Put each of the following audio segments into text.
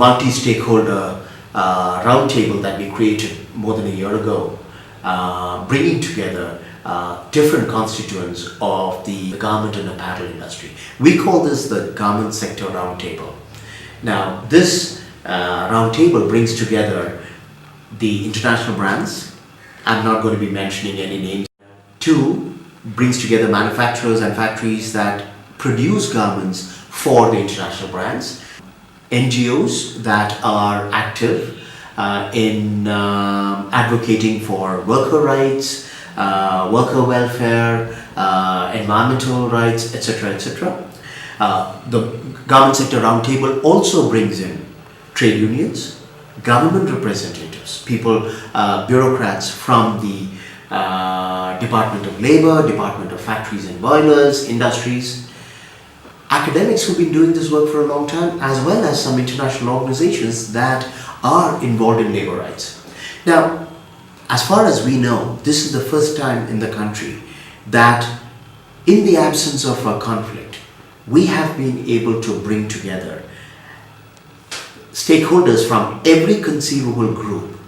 multi-stakeholder roundtable that we created more than a year ago, bringing together different constituents of the garment and apparel industry. We call this the Garment Sector Roundtable. Now, this roundtable brings together the international brands. I'm not going to be mentioning any names. Two, brings together manufacturers and factories that produce garments for the international brands. NGOs that are active in advocating for worker rights, worker welfare, environmental rights, etc., etc. The Garment Sector Roundtable also brings in trade unions, government representatives, people, bureaucrats from the Department of Labor, Department of Factories and Boilers, industries, academics who've been doing this work for a long time, as well as some international organizations that are involved in labor rights. Now, as far as we know, this is the first time in the country that in the absence of a conflict, we have been able to bring together stakeholders from every conceivable group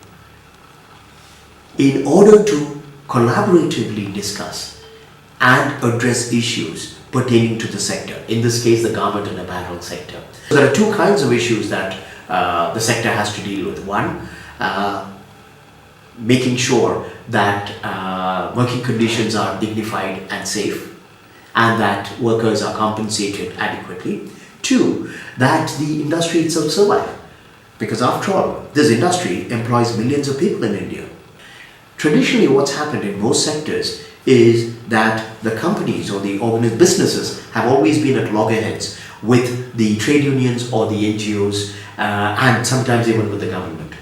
in order to collaboratively discuss and address issues pertaining to the sector, in this case the garment and apparel sector. So there are two kinds of issues that the sector has to deal with. One, making sure that working conditions are dignified and safe and that workers are compensated adequately. Two, that the industry itself survive, because after all, this industry employs millions of people in India. Traditionally, what's happened in most sectors is that the companies or the organized businesses have always been at loggerheads with the trade unions or the NGOs and sometimes even with the government.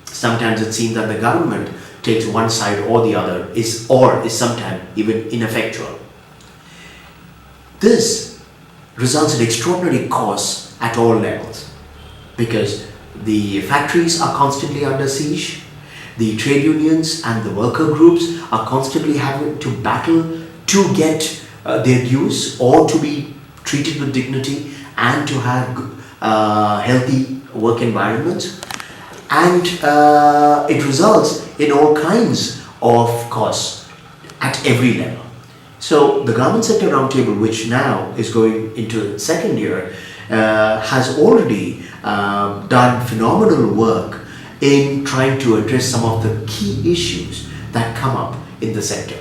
Sometimes it seems that the government takes one side or the other is sometimes even ineffectual. This results in extraordinary costs at all levels because the factories are constantly under siege. The trade unions and the worker groups are constantly having to battle to get their dues or to be treated with dignity and to have healthy work environments. And it results in all kinds of costs at every level. So the Garment Sector Roundtable, which now is going into its second year, has already done phenomenal work in trying to address some of the key issues that come up in the sector.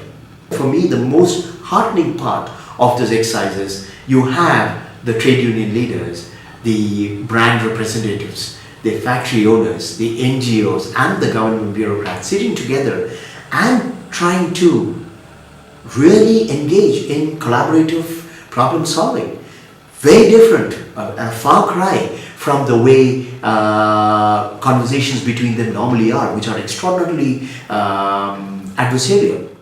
For me, the most heartening part of this exercise is you have the trade union leaders, the brand representatives, the factory owners, the NGOs and the government bureaucrats sitting together and trying to really engage in collaborative problem solving. Very different, a far cry from the way conversations between them normally are, which are extraordinarily adversarial.